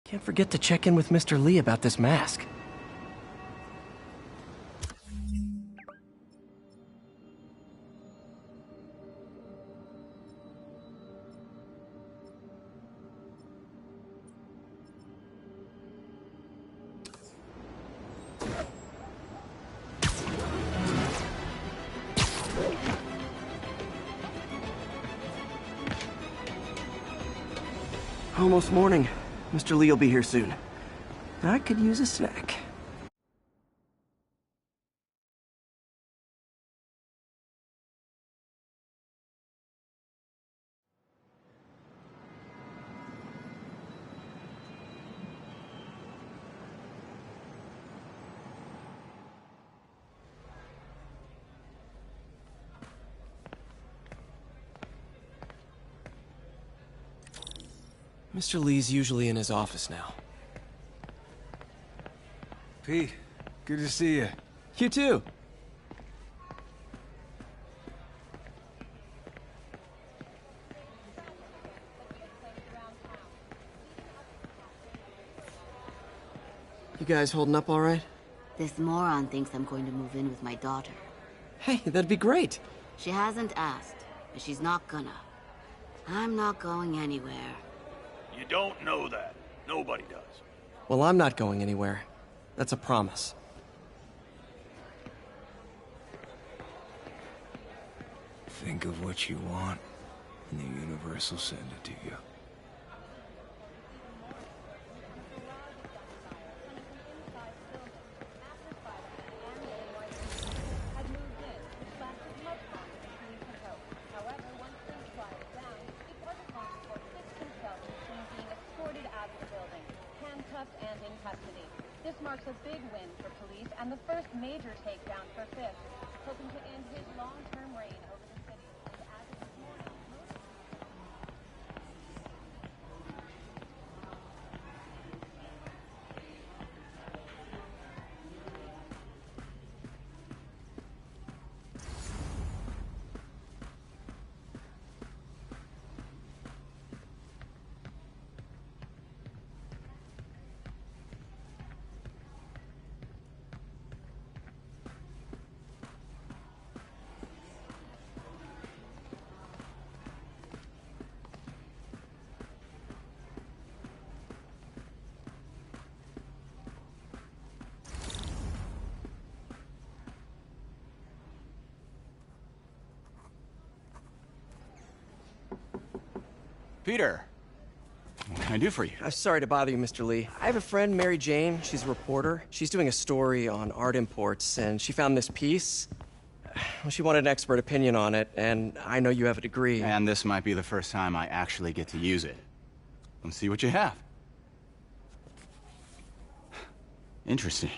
Can't forget to check in with Mr. Lee about this mask. Almost morning. Mr. Lee will be here soon. I could use a snack. Mr. Lee's usually in his office now. Pete, good to see you. You too. You guys holding up all right? This moron thinks I'm going to move in with my daughter. Hey, that'd be great. She hasn't asked, but she's not gonna. I'm not going anywhere. You don't know that. Nobody does. Well, I'm not going anywhere. That's a promise. Think of what you want, and the universe will send it to you. This marks a big win for police and the first major takedown for Fisk, hoping to end his long-term reign over the city. And as of this morning, Peter, what can I do for you? Sorry to bother you, Mr. Lee. I have a friend, Mary Jane. She's a reporter. She's doing a story on art imports, and she found this piece. Well, she wanted an expert opinion on it, and I know you have a degree. And this might be the first time I actually get to use it. Let's see what you have. Interesting.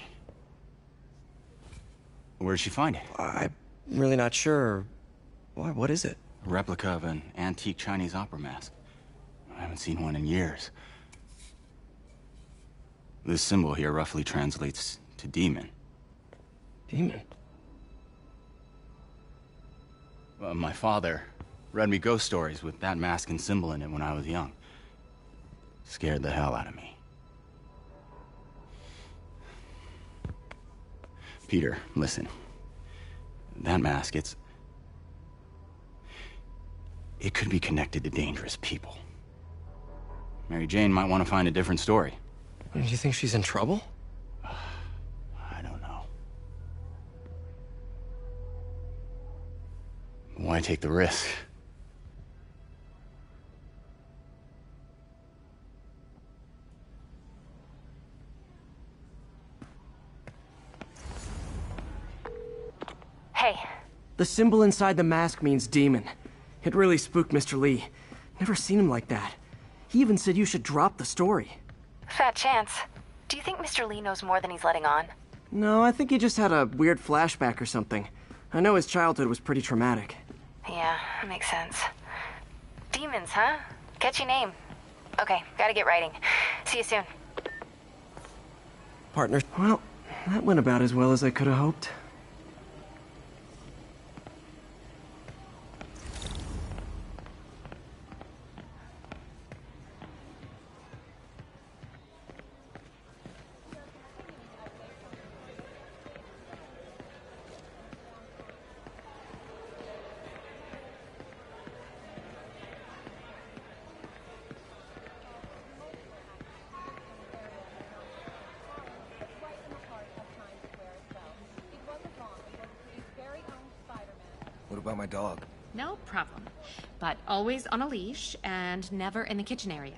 Where did she find it? I'm really not sure. Why, what is it? A replica of an antique Chinese opera mask. I haven't seen one in years. This symbol here roughly translates to demon. Demon? My father read me ghost stories with that mask and symbol in it when I was young. Scared the hell out of me. Peter, listen. That mask, it could be connected to dangerous people. Mary Jane might want to find a different story. Do you think she's in trouble? I don't know. Why take the risk? Hey. The symbol inside the mask means demon. It really spooked Mr. Lee. Never seen him like that. He even said you should drop the story. Fat chance. Do you think Mr. Lee knows more than he's letting on? No, I think he just had a weird flashback or something. I know his childhood was pretty traumatic. Yeah, that makes sense. Demons, huh? Catchy name. Okay, gotta get writing. See you soon. Partner, well, that went about as well as I could have hoped. about my dog. No problem. But always on a leash and never in the kitchen area.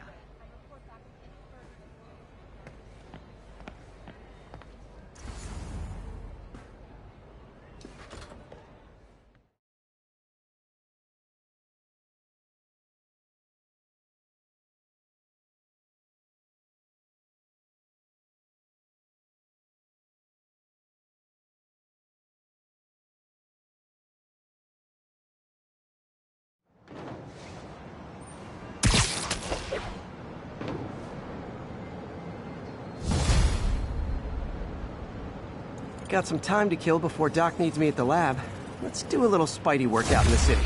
Got some time to kill before Doc needs me at the lab. Let's do a little Spidey workout in the city.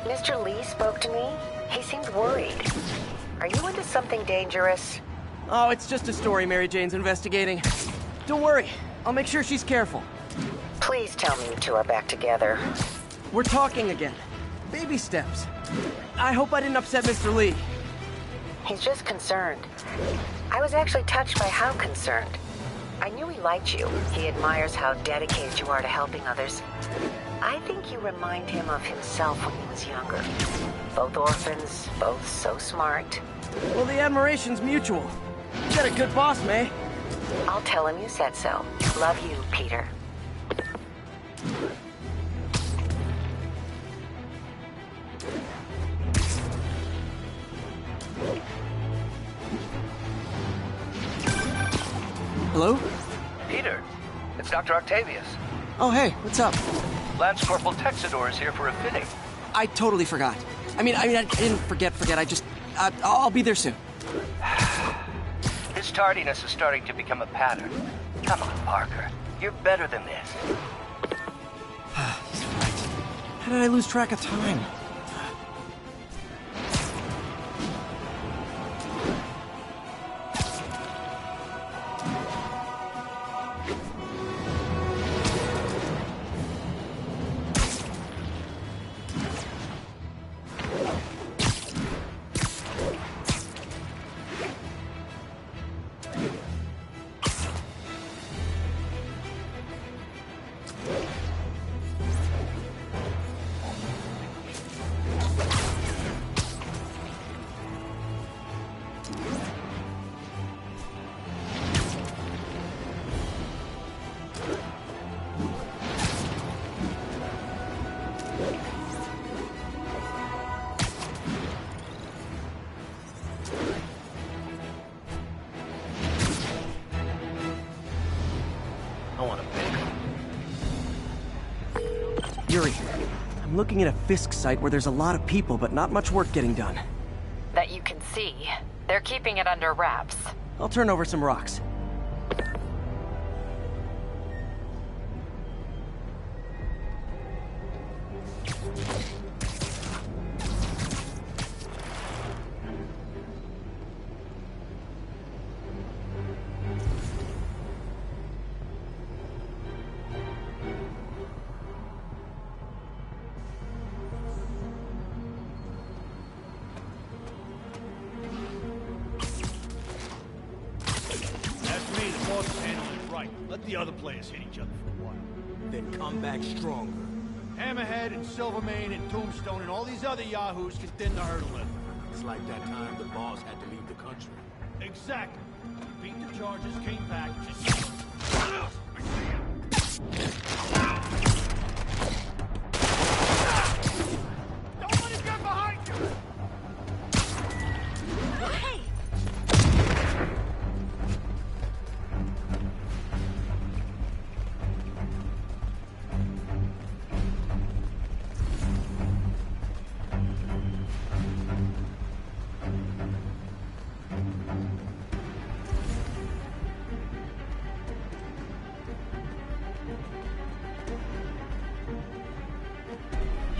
Mr. Lee spoke to me. He seemed worried. Are you into something dangerous? Oh, it's just a story Mary Jane's investigating. Don't worry, I'll make sure she's careful. Please tell me you two are back together. We're talking again. Baby steps. I hope I didn't upset Mr. Lee. He's just concerned. I was actually touched by how concerned. I knew he liked you. He admires how dedicated you are to helping others. I think you remind him of himself when he was younger. Both orphans, both so smart. Well, the admiration's mutual. You got a good boss, May. I'll tell him you said so. Love you, Peter. Hello? Peter, it's Dr. Octavius. Oh, hey, what's up? Lance Corporal Texador is here for a fitting. I totally forgot. I didn't forget. I'll be there soon. His tardiness is starting to become a pattern. Come on, Parker. You're better than this. He's right. How did I lose track of time? Yuri, I'm looking at a Fisk site where there's a lot of people, but not much work getting done. That you can see. They're keeping it under wraps. I'll turn over some rocks. Let the other players hit each other for a while. Then come back stronger. Hammerhead and Silvermane and Tombstone and all these other yahoos can thin the herd a little. It's like that time the boss had to leave the country. Exactly. We beat the Chargers, came back, just... Don't let him get behind you! Hey!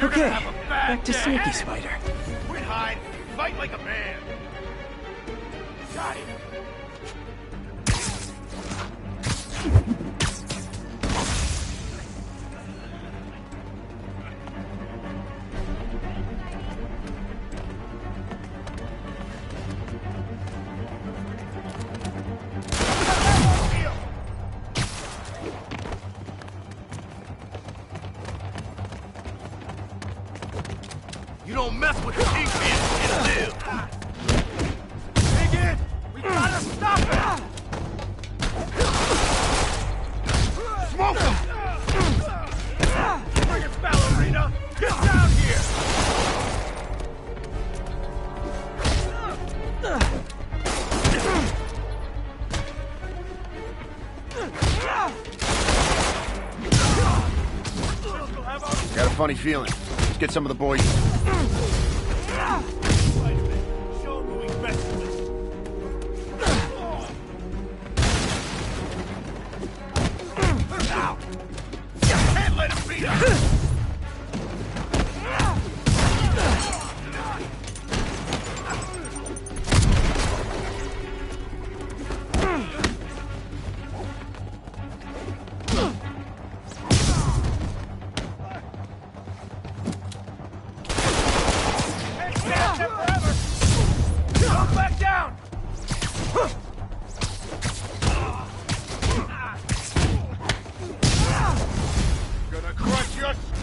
Okay, back to sneaky spider. Quit hide, fight like a man. Got it. You don't mess with the Kingpin and live! Dig in! We gotta stop it! Smoke him! Bring it, ballerina! Get down here! Got a funny feeling. Let's get some of the boys. Show him who he's messing with. Ow! Can't let him beat us!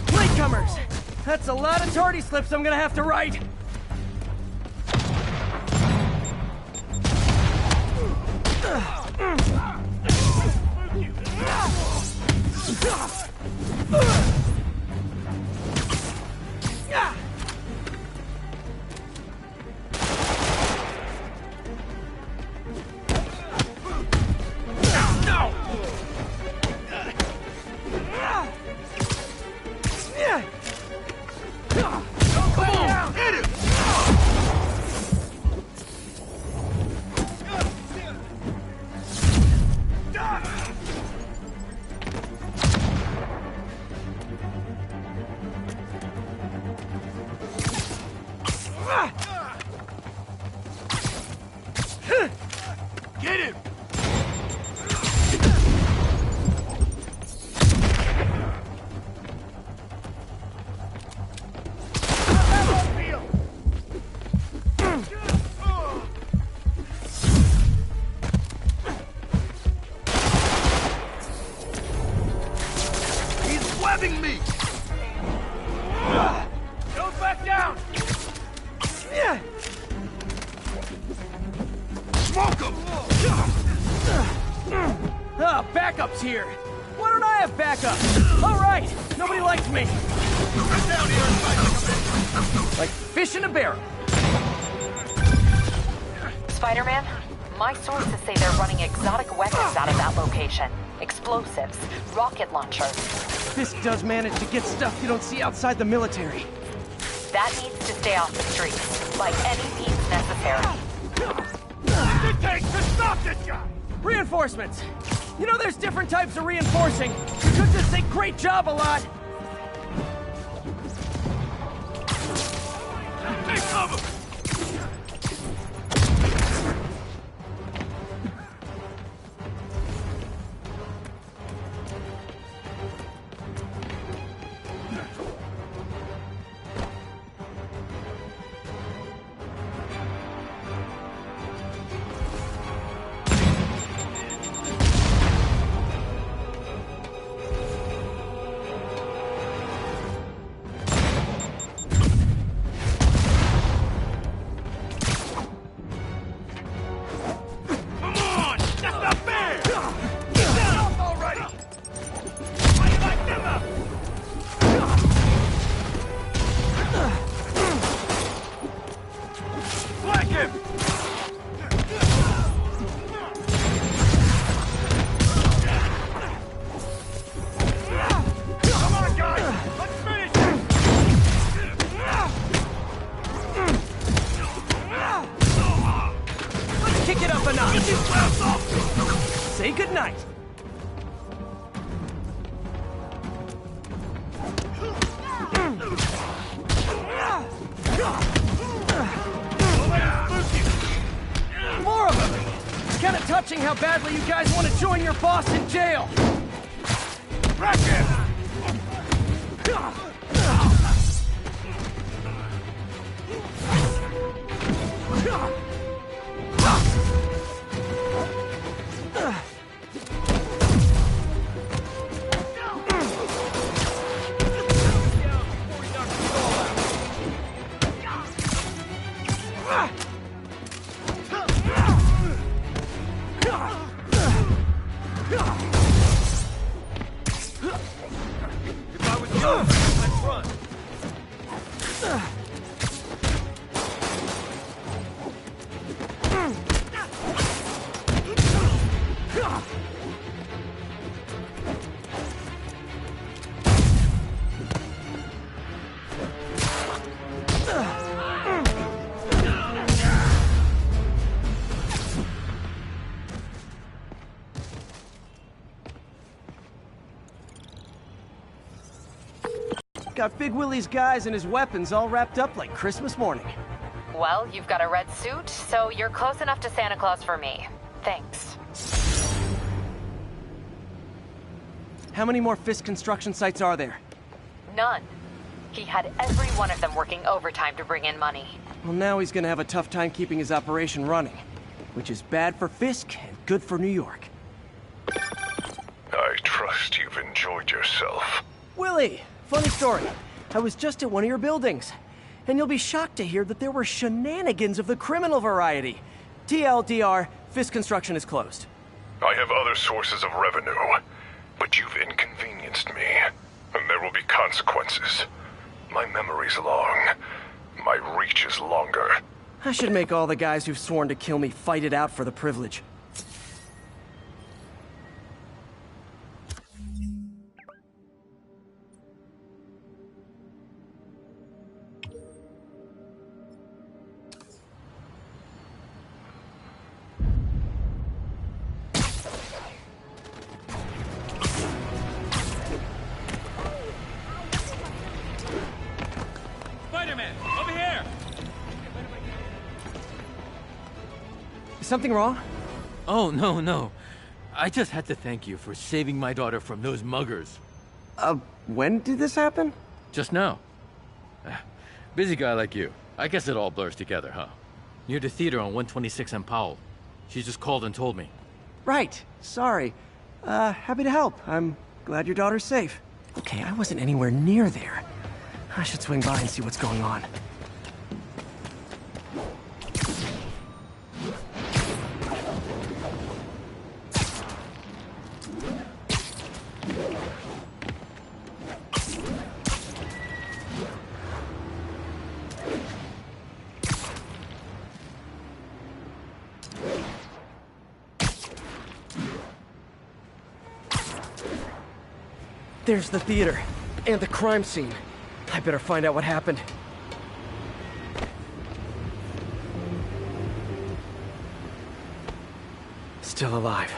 Latecomers! That's a lot of tardy slips I'm gonna have to write! Get him! He's webbing me! Don't back down! Smoke him! Backup's here! Why don't I have backup? Alright! Nobody likes me! Get down here and fight like a man! Like fish in a barrel. Spider-Man, My sources say they're running exotic weapons out of that location. Explosives, rocket launchers. Fisk does manage to get stuff you don't see outside the military. That needs to stay off the streets, like any means necessary. What's it take to stop this guy? Reinforcements! You know there's different types of reinforcing. You could just say great job a lot. Take cover! Say goodnight. More of them! It's kind of touching how badly you guys want to join your boss in jail. Wreck him! Got Big Willie's guys and his weapons all wrapped up like Christmas morning. Well, you've got a red suit, so you're close enough to Santa Claus for me. Thanks. How many more Fisk construction sites are there? None. He had every one of them working overtime to bring in money. Well, now he's gonna have a tough time keeping his operation running, which is bad for Fisk and good for New York. I trust you've enjoyed yourself. Willie, funny story. I was just at one of your buildings, and you'll be shocked to hear that there were shenanigans of the criminal variety. TLDR, Fisk construction is closed. I have other sources of revenue, but you've inconvenienced me, and there will be consequences. My memory's long. My reach is longer. I should make all the guys who've sworn to kill me fight it out for the privilege. Something wrong? Oh, no. I just had to thank you for saving my daughter from those muggers. When did this happen? Just now. Busy guy like you. I guess it all blurs together, huh? Near the theater on 126 and Powell. She just called and told me. Right. Sorry. Happy to help. I'm glad your daughter's safe. Okay, I wasn't anywhere near there. I should swing by and see what's going on. There's the theater. And the crime scene. I better find out what happened. Still alive.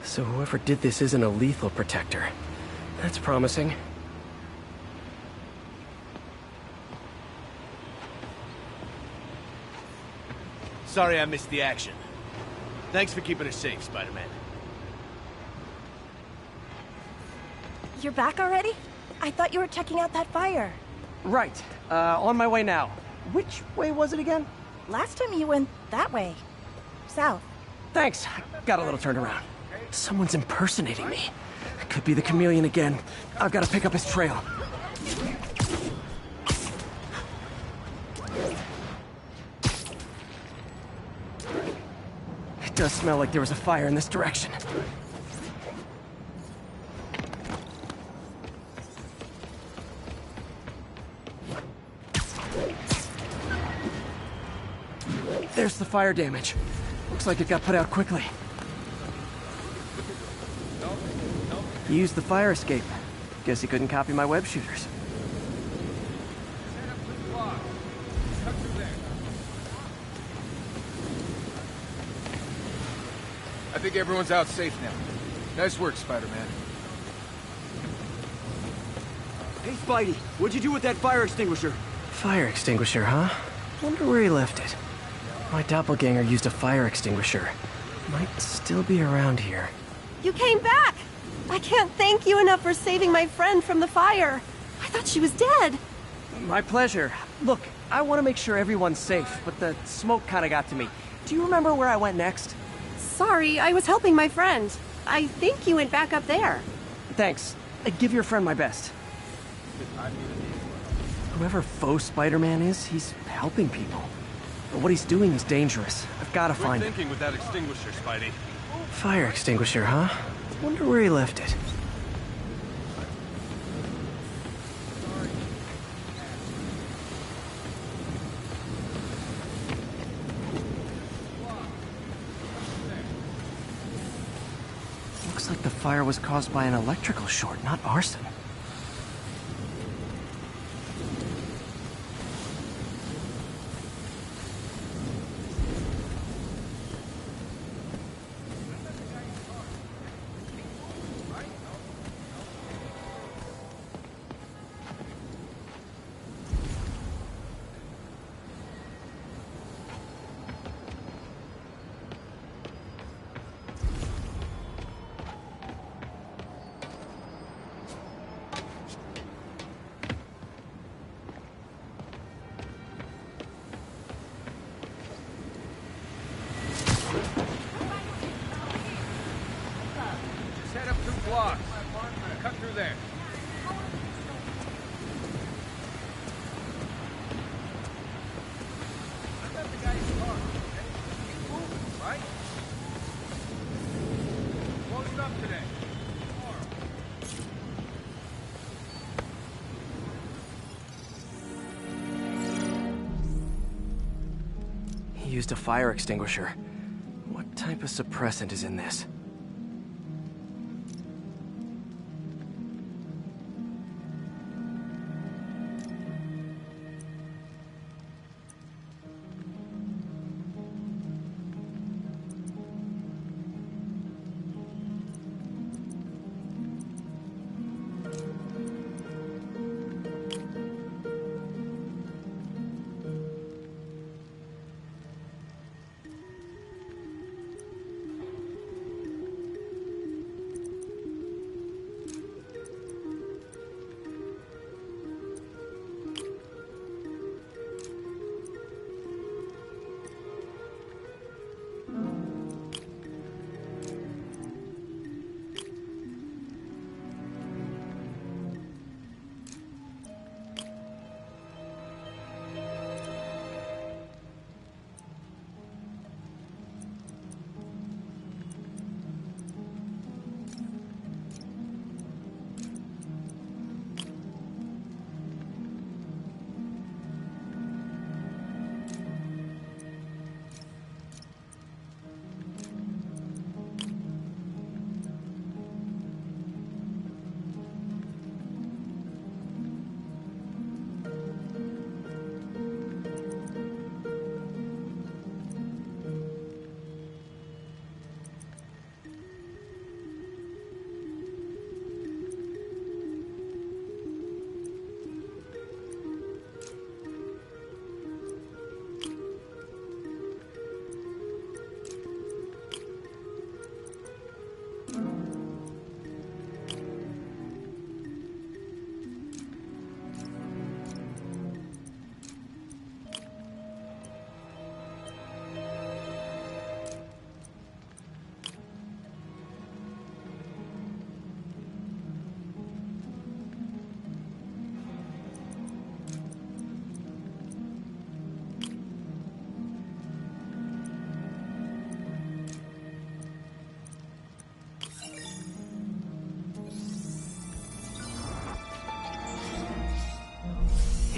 So whoever did this isn't a lethal protector. That's promising. Sorry I missed the action. Thanks for keeping us safe, Spider-Man. You're back already? I thought you were checking out that fire. Right. On my way now. Which way was it again? Last time you went that way. South. Thanks. Got a little turned around. Someone's impersonating me. Could be the chameleon again. I've got to pick up his trail. It does smell like there was a fire in this direction. There's the fire damage. Looks like it got put out quickly. He used the fire escape. Guess he couldn't copy my web shooters. I think everyone's out safe now. Nice work, Spider-Man. Hey, Spidey, what'd you do with that fire extinguisher? Fire extinguisher, huh? Wonder where he left it. My doppelganger used a fire extinguisher. Might still be around here. You came back! I can't thank you enough for saving my friend from the fire. I thought she was dead. My pleasure. Look, I want to make sure everyone's safe, but the smoke kind of got to me. Do you remember where I went next? Sorry, I was helping my friend. I think you went back up there. Thanks. Give your friend my best. Whoever faux Spider-Man is, he's helping people. But what he's doing is dangerous. I've got to find him. Thinking with that extinguisher, Spidey. Fire extinguisher, huh? Wonder where he left it. Looks like the fire was caused by an electrical short, not arson. blocks. Cut through there. I got the guy's car, okay? Keep moving, right? Closed up today. He used a fire extinguisher. What type of suppressant is in this?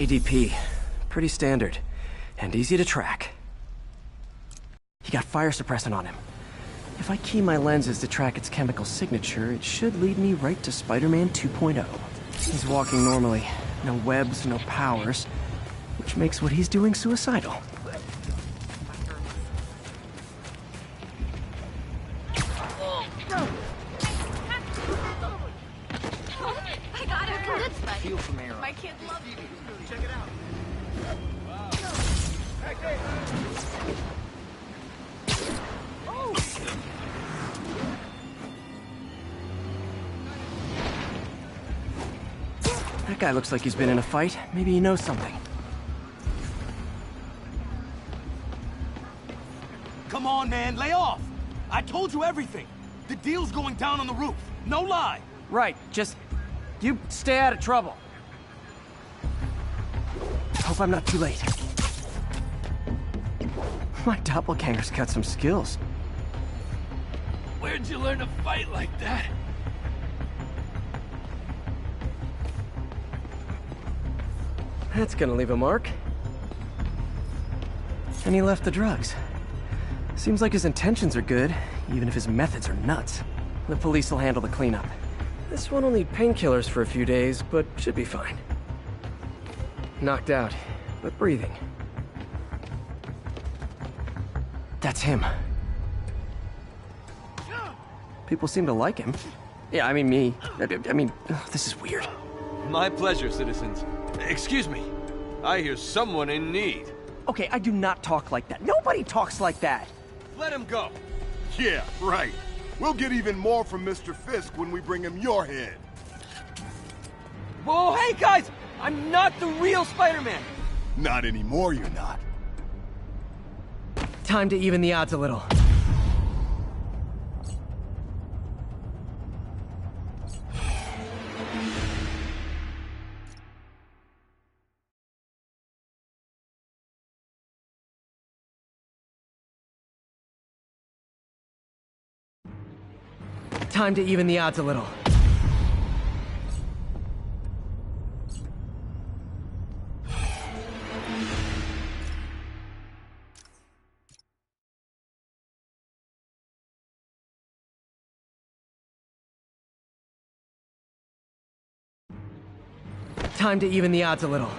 ADP. Pretty standard. And easy to track. He got fire suppressant on him. If I key my lenses to track its chemical signature, it should lead me right to Spider-Man 2.0. He's walking normally. No webs, no powers. Which makes what he's doing suicidal. I got it. Good, Spidey. Feel from Arrow. My kids love you. Check it out. That guy looks like he's been in a fight. Maybe he knows something. Come on, man, lay off. I told you everything. The deal's going down on the roof. No lie. Right, just... you stay out of trouble. Hope I'm not too late. My doppelganger's got some skills. Where'd you learn to fight like that? That's gonna leave a mark. And he left the drugs. Seems like his intentions are good, even if his methods are nuts. The police will handle the cleanup. This one will need painkillers for a few days, but should be fine. Knocked out, but breathing. That's him. People seem to like him. Yeah, I mean me. I mean, this is weird. My pleasure, citizens. Excuse me. I hear someone in need. Okay, I do not talk like that. Nobody talks like that. Let him go. Yeah, right. We'll get even more from Mr. Fisk when we bring him your head. Whoa, hey guys! I'm not the real Spider-Man! Not anymore, you're not. Time to even the odds a little. Time to even the odds a little. Time to even the odds a little.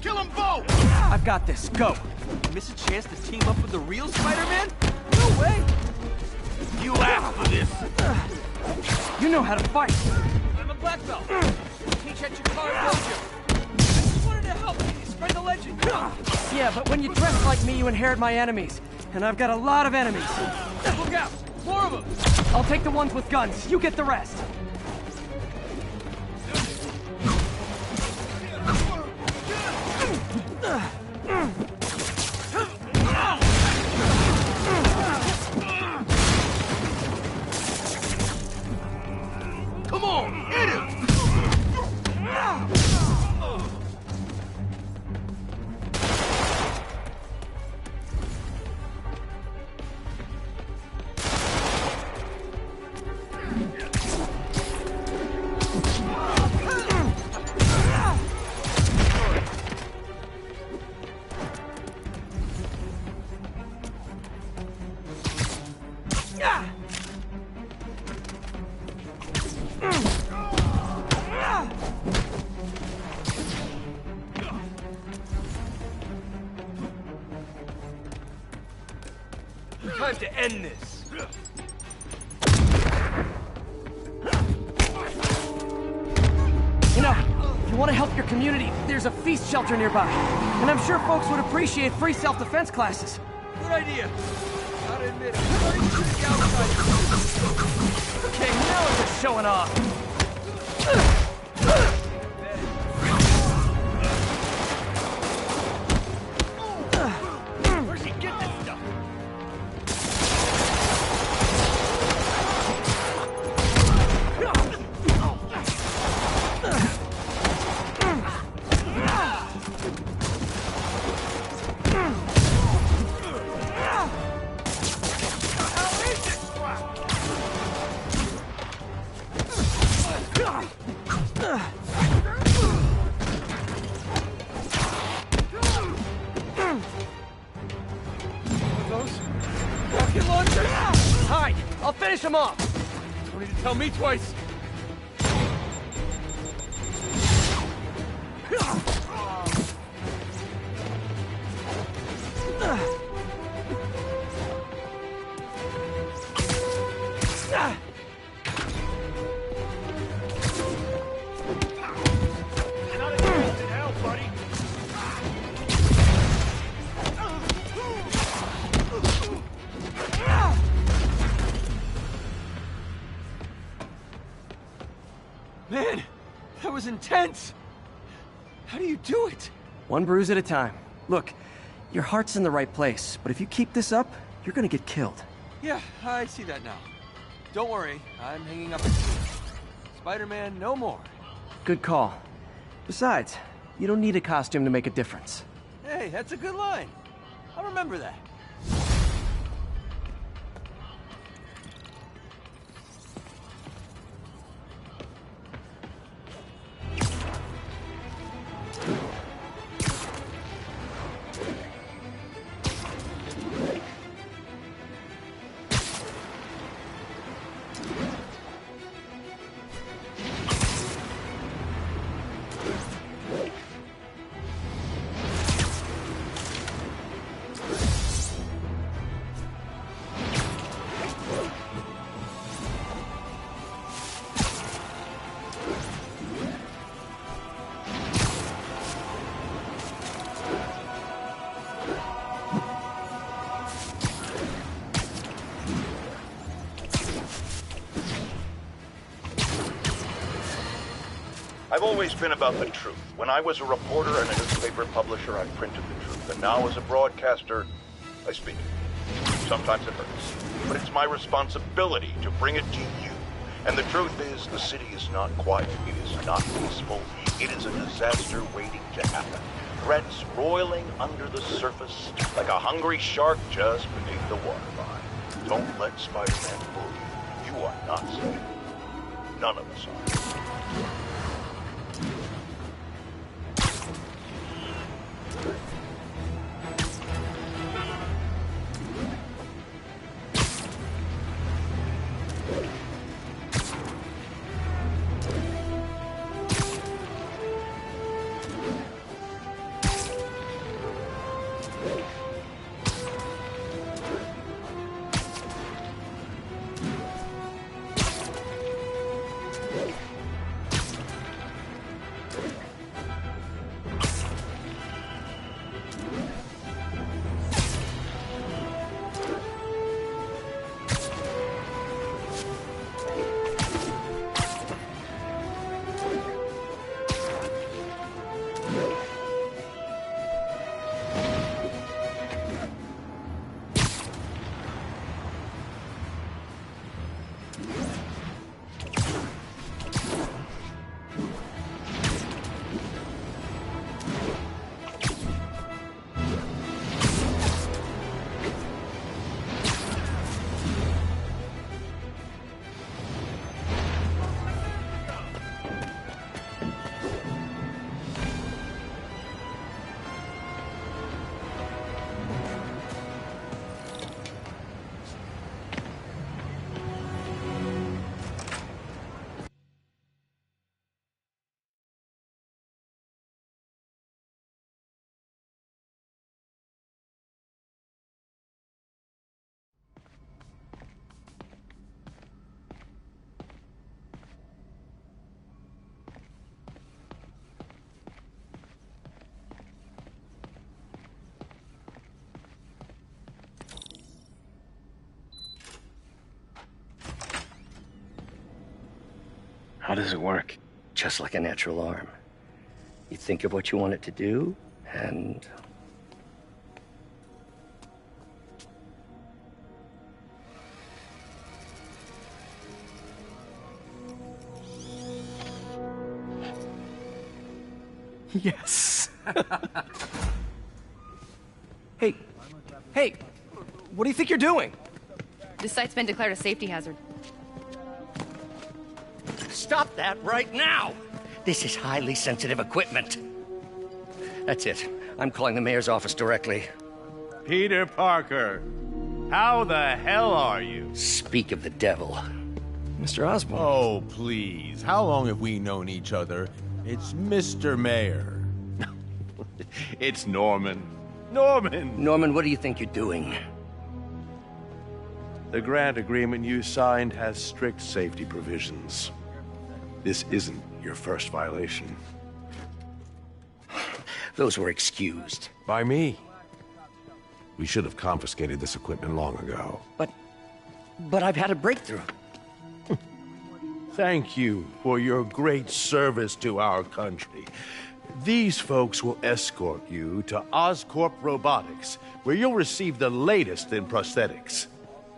Kill them both! I've got this. Go. Miss a chance to team up with the real Spider-Man? No way! You asked for this! You know how to fight! I'm a black belt. Teach at your car dojo. I just wanted to help you spread the legend. Yeah, but when you dress like me, you inherit my enemies. And I've got a lot of enemies. Look out! More of them! I'll take the ones with guns. You get the rest. Come on, hit him! Time to end this. You know, if you want to help your community, there's a feast shelter nearby. And I'm sure folks would appreciate free self-defense classes. Good idea. Gotta admit, I'm starting to see the outside. Okay, now we're just showing off. Where'd she get this stuff? Finish him off! Don't need to tell me twice! Man, that was intense! How do you do it? One bruise at a time. Look, your heart's in the right place, but if you keep this up, you're gonna get killed. Yeah, I see that now. Don't worry, I'm hanging up. Spider-Man no more. Good call. Besides, you don't need a costume to make a difference. Hey, that's a good line. I'll remember that. I've always been about the truth. When I was a reporter and a newspaper publisher, I printed the truth. And now as a broadcaster, I speak it. Sometimes it hurts. But it's my responsibility to bring it to you. And the truth is, the city is not quiet. It is not peaceful. It is a disaster waiting to happen. Threats roiling under the surface like a hungry shark just beneath the waterline. Don't let Spider-Man fool you. You are not safe. None of us are. How does it work? Just like a natural arm. You think of what you want it to do, and... Yes. Hey, what do you think you're doing? This site's been declared a safety hazard. Stop that right now! This is highly sensitive equipment. That's it. I'm calling the mayor's office directly. Peter Parker, How the hell are you? Speak of the devil. Mr. Osborn. Oh, please. How long have we known each other? It's Mr. Mayor. It's Norman. Norman! Norman, what do you think you're doing? The grant agreement you signed has strict safety provisions. This isn't your first violation. Those were excused. By me. We should have confiscated this equipment long ago. But I've had a breakthrough. Thank you for your great service to our country. These folks will escort you to Oscorp Robotics, where you'll receive the latest in prosthetics.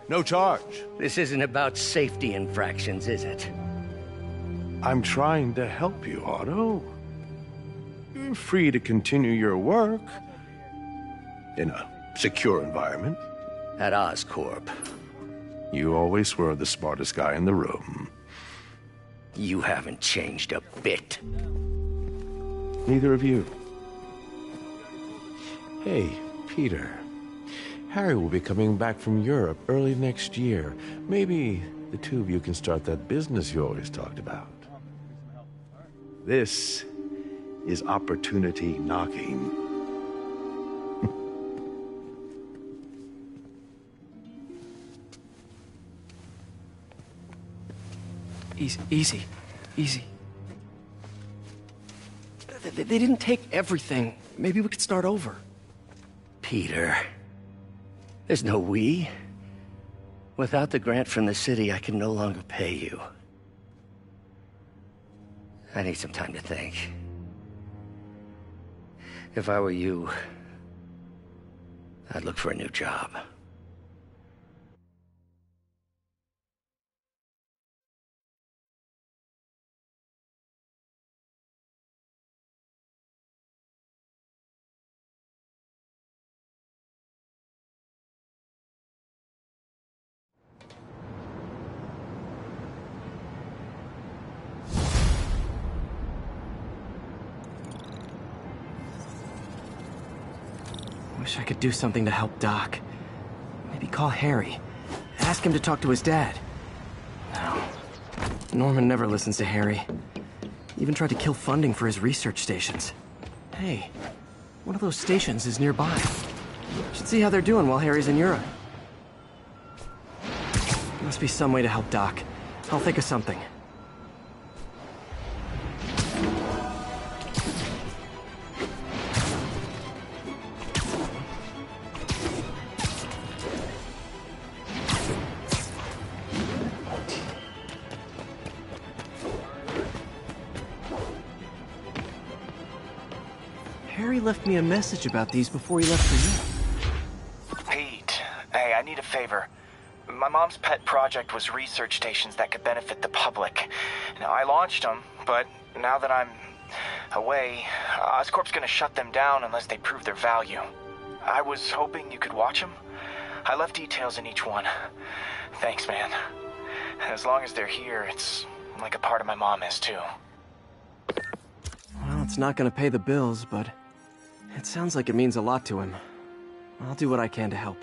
No charge. This isn't about safety infractions, is it? I'm trying to help you, Otto. You're free to continue your work in a secure environment. At Oscorp. You always were the smartest guy in the room. You haven't changed a bit. Neither of you. Hey, Peter. Harry will be coming back from Europe early next year. Maybe the two of you can start that business you always talked about. This is opportunity knocking. Easy. They didn't take everything. Maybe we could start over. Peter, there's no we. Without the grant from the city, I can no longer pay you. I need some time to think. If I were you, I'd look for a new job. Wish I could do something to help Doc. Maybe call Harry. Ask him to talk to his dad. No. Norman never listens to Harry. Even tried to kill funding for his research stations. Hey, one of those stations is nearby. Should see how they're doing while Harry's in Europe. Must be some way to help Doc. I'll think of something. Harry left me a message about these before he left for you. Pete, hey, I need a favor. My mom's pet project was research stations that could benefit the public. Now, I launched them, but now that I'm away, Oscorp's gonna shut them down unless they prove their value. I was hoping you could watch them. I left details in each one. Thanks, man. As long as they're here, it's like a part of my mom is, too. Well, it's not gonna pay the bills, but it sounds like it means a lot to him. I'll do what I can to help.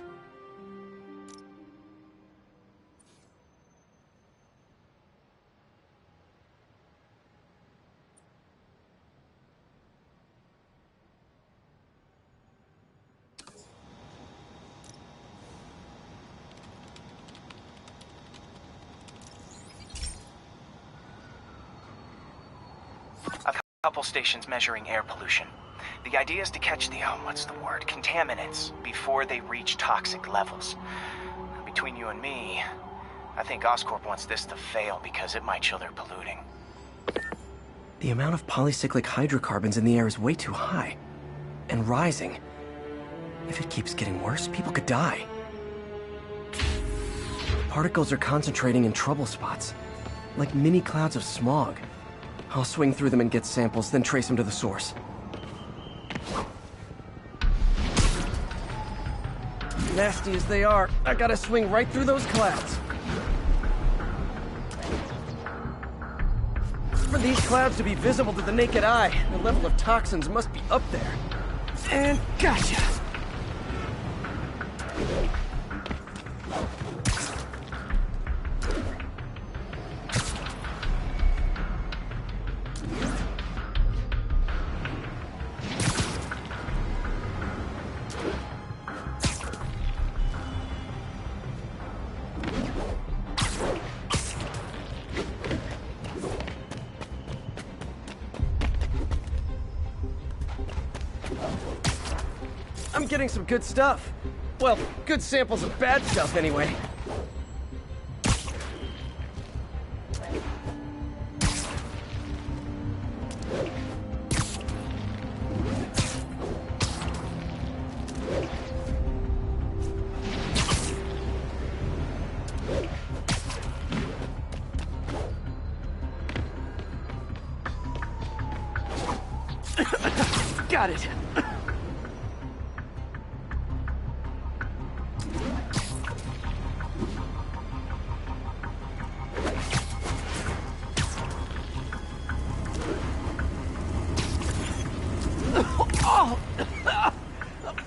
I've a couple stations measuring air pollution. The idea is to catch the, contaminants before they reach toxic levels. Between you and me, I think Oscorp wants this to fail because it might show they're polluting. The amount of polycyclic hydrocarbons in the air is way too high. And rising. If it keeps getting worse, people could die. Particles are concentrating in trouble spots, like mini clouds of smog. I'll swing through them and get samples, then trace them to the source. Nasty as they are, I gotta swing right through those clouds. For these clouds to be visible to the naked eye, the level of toxins must be up there. And gotcha! I'm getting some good stuff. Well, good samples of bad stuff, anyway. Got it. Oh!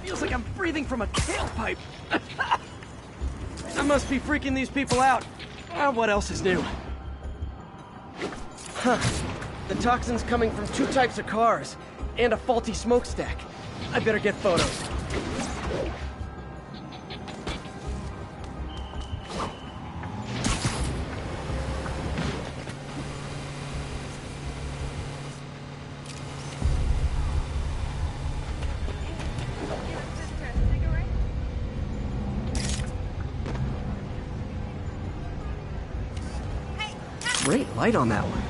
Feels like I'm breathing from a tailpipe. I must be freaking these people out. What else is new? Huh. The toxin's coming from 2 types of cars, and a faulty smokestack. I better get photos. Great light on that one.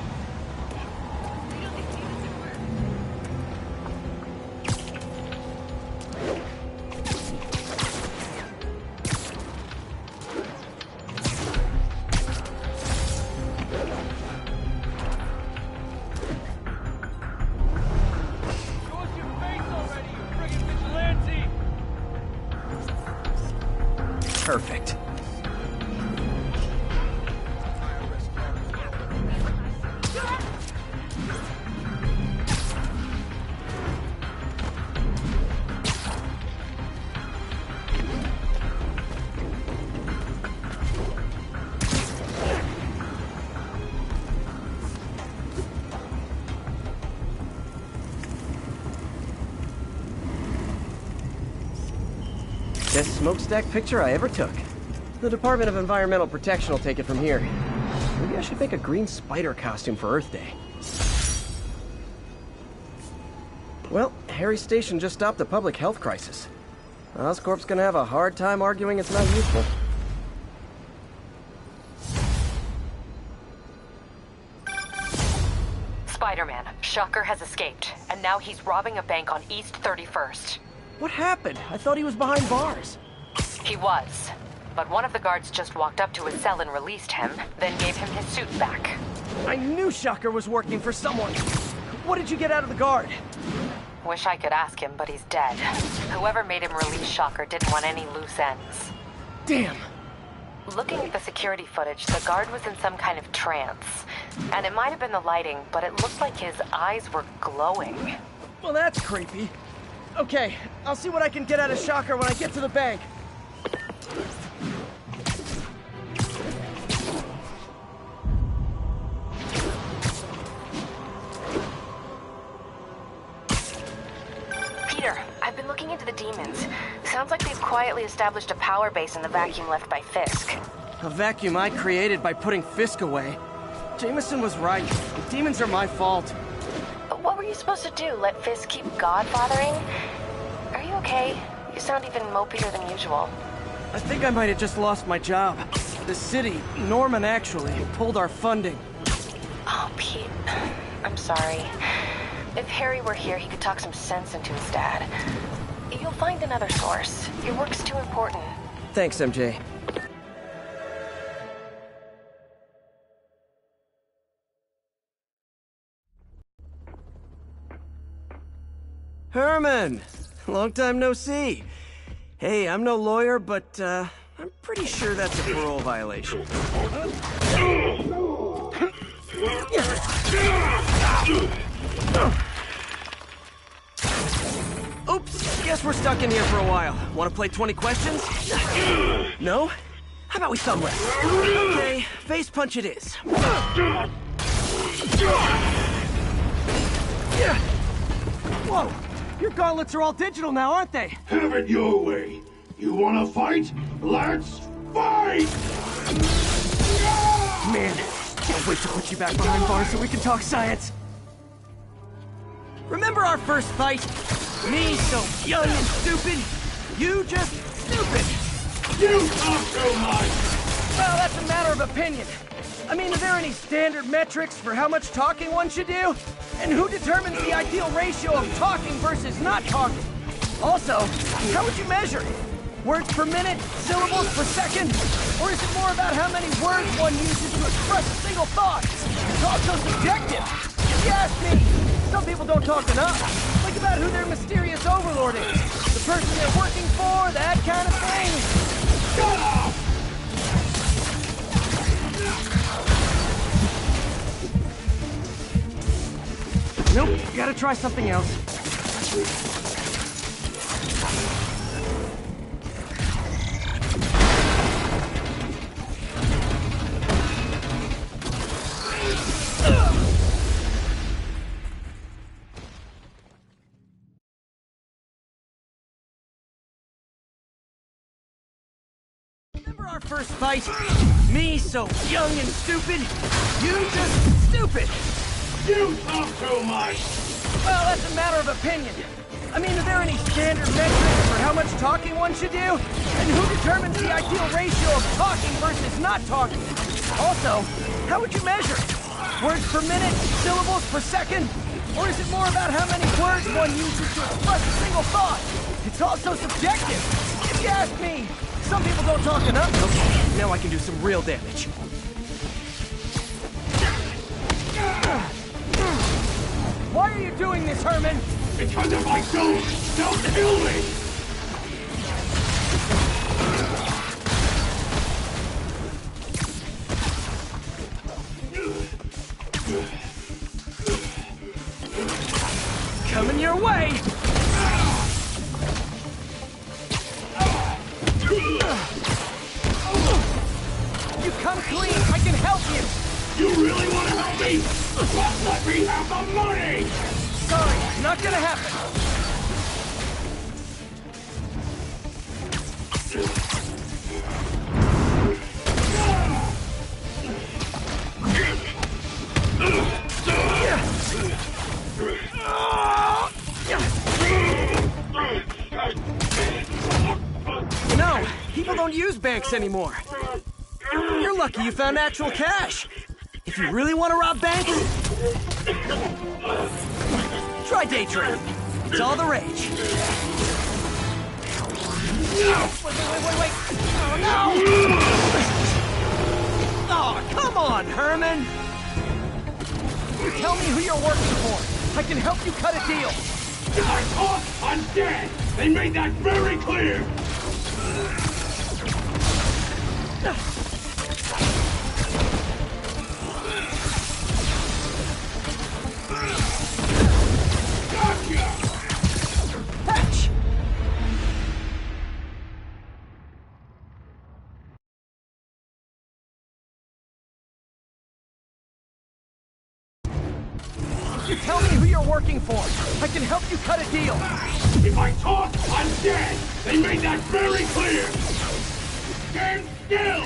Perfect. Best smokestack picture I ever took. The Department of Environmental Protection will take it from here. Maybe I should make a green spider costume for Earth Day. Well, Harry Station just stopped a public health crisis. Oscorp's gonna have a hard time arguing it's not useful. Spider-Man, Shocker has escaped, and now he's robbing a bank on East 31st. What happened? I thought he was behind bars. He was. But one of the guards just walked up to his cell and released him, then gave him his suit back. I knew Shocker was working for someone. What did you get out of the guard? Wish I could ask him, but he's dead. Whoever made him release Shocker didn't want any loose ends. Damn. Looking at the security footage, the guard was in some kind of trance. And it might have been the lighting, but it looked like his eyes were glowing. Well, that's creepy. Okay, I'll see what I can get out of Shocker when I get to the bank. Peter, I've been looking into the demons. Sounds like they've quietly established a power base in the vacuum left by Fisk. A vacuum I created by putting Fisk away. Jameson was right. The demons are my fault. But what were you supposed to do? Let Fisk keep godfathering? Are you okay? You sound even mopier than usual. I think I might have just lost my job. The city, Norman actually, pulled our funding. Oh, Pete. I'm sorry. If Harry were here, he could talk some sense into his dad. You'll find another source. Your work's too important. Thanks, MJ. Herman! Long time no see. Hey, I'm no lawyer, but, I'm pretty sure that's a parole violation. Oops, guess we're stuck in here for a while. Want to play 20 questions? No? How about we thumb wrestle? Okay, face punch it is. Whoa! Your gauntlets are all digital now, aren't they? Have it your way. You wanna fight? Let's fight! Man, can't wait to put you back behind bars so we can talk science. Remember our first fight? Me so young and stupid, you just stupid. You talk too much! Well, that's a matter of opinion. I mean, are there any standard metrics for how much talking one should do? And who determines the ideal ratio of talking versus not talking? Also, how would you measure it? Words per minute, syllables per second? Or is it more about how many words one uses to express a single thought? It's also subjective. If you ask me, some people don't talk enough. Think about who their mysterious overlord is. The person they're working for, that kind of thing. Shut up! Nope, gotta try something else. Remember our first fight? Me so young and stupid, you just stupid. You talk too much! Well, that's a matter of opinion. I mean, are there any standard metrics for how much talking one should do? And who determines the ideal ratio of talking versus not talking? Also, how would you measure it? Words per minute, syllables per second? Or is it more about how many words one uses to express a single thought? It's also subjective. If you ask me, some people don't talk enough. Okay, now I can do some real damage. Why are you doing this, Herman? Because if I don't, they'll kill me! Coming your way! You come clean, I can help you! You really want to help me? Just let me have the money! Sorry, not gonna happen. No, people don't use banks anymore. You're lucky you found actual cash. If you really want to rob banks, try day trading. It's all the rage. Wait. Oh, no! Oh, come on, Herman! Tell me who you're working for. I can help you cut a deal. If I talk, I'm dead! They made that very clear! Patch! You tell me who you're working for. I can help you cut a deal. If I talk, I'm dead! They made that very clear! Stand still!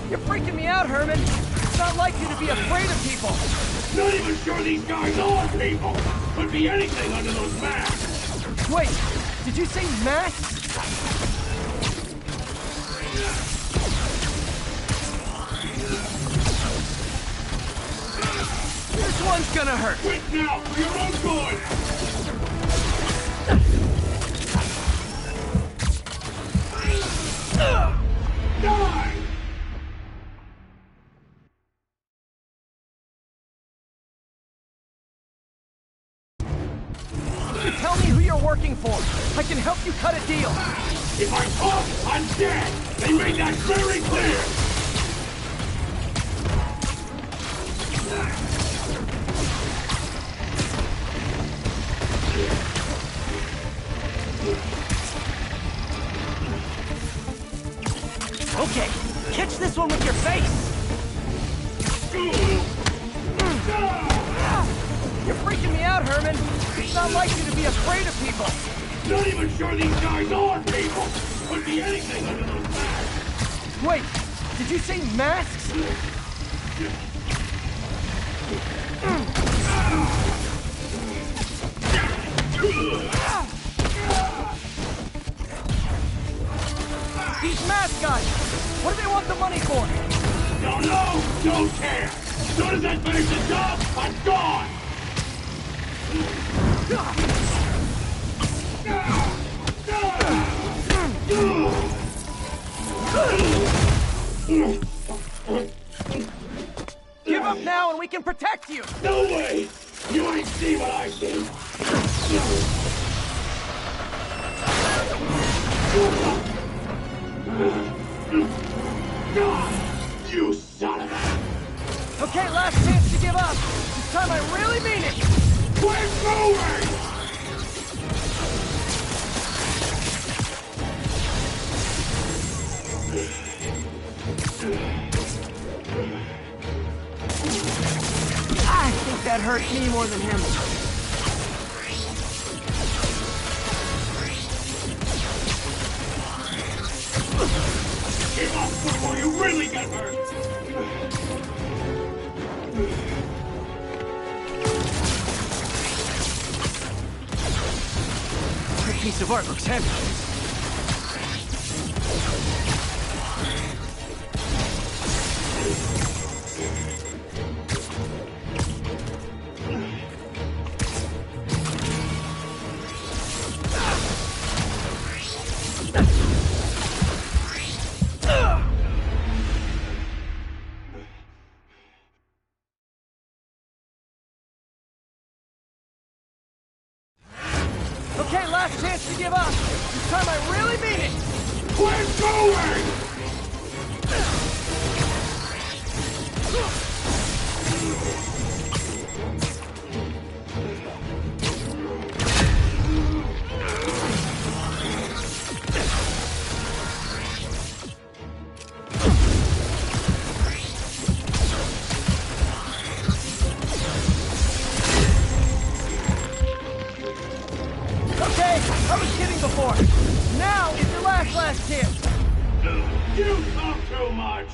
You're freaking me out, Herman. It's not like you to be afraid of people. Not even sure these guys are people! Could be anything under those masks! Wait, did you say masks? This one's gonna hurt. Quit now, for your own good! Die! Tell me who you're working looking for. I can help you cut a deal. If I talk, I'm dead! They made that very clear! Okay, catch this one with your face! You're freaking me out, Herman. It's not like you to be afraid of people. Not even sure these guys are people! Could be anything under those masks! Wait, did you say masks? These mask guys! What do they want the money for? Don't know! Don't care! As soon as I finish the job, I'm gone! Give up now and we can protect you! No way! You ain't see what I see! You son of a... Okay, last chance to give up. This time I really mean it. We're moving! I think that hurt me more than him. Give up before you really get hurt! That piece of art looks heavy. Okay, last chance to give up. This time I really mean it. We're going! Okay, I was kidding before. Now is your last chance. You talk too much!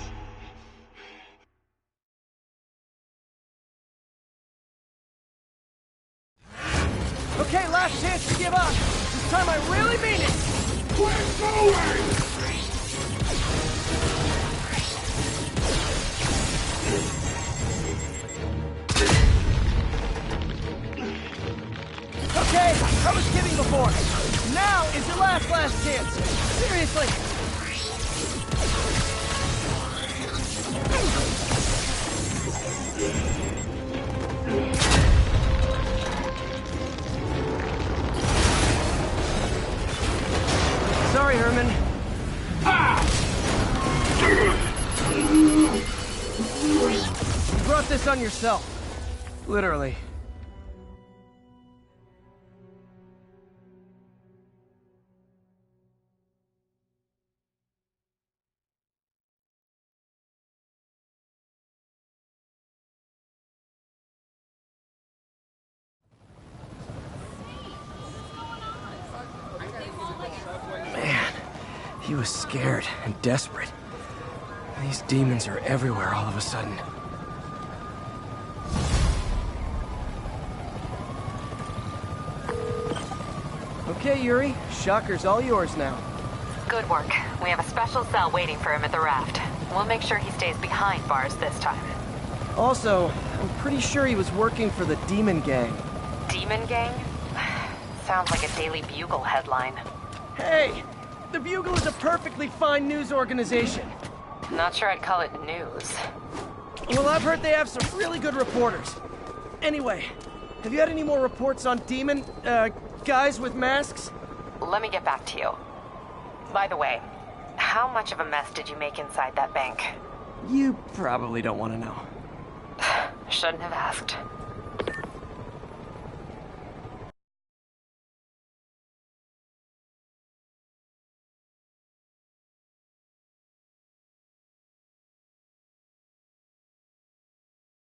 Okay, last chance to give up. This time I really mean it. We're going! Okay, I was kidding before. Now is your last chance. Seriously. Sorry, Herman. You brought this on yourself. Literally. Man, he was scared and desperate. These demons are everywhere all of a sudden. Okay, Yuri. Shocker's all yours now. Good work. We have a special cell waiting for him at the raft. We'll make sure he stays behind bars this time. Also, I'm pretty sure he was working for the Demon Gang. Demon Gang? Sounds like a Daily Bugle headline. Hey! The Bugle is a perfectly fine news organization. Not sure I'd call it news. Well, I've heard they have some really good reporters. Anyway, Have you had any more reports on demon, guys with masks? Let me get back to you. By the way, how much of a mess did you make inside that bank? You probably don't want to know. Shouldn't have asked.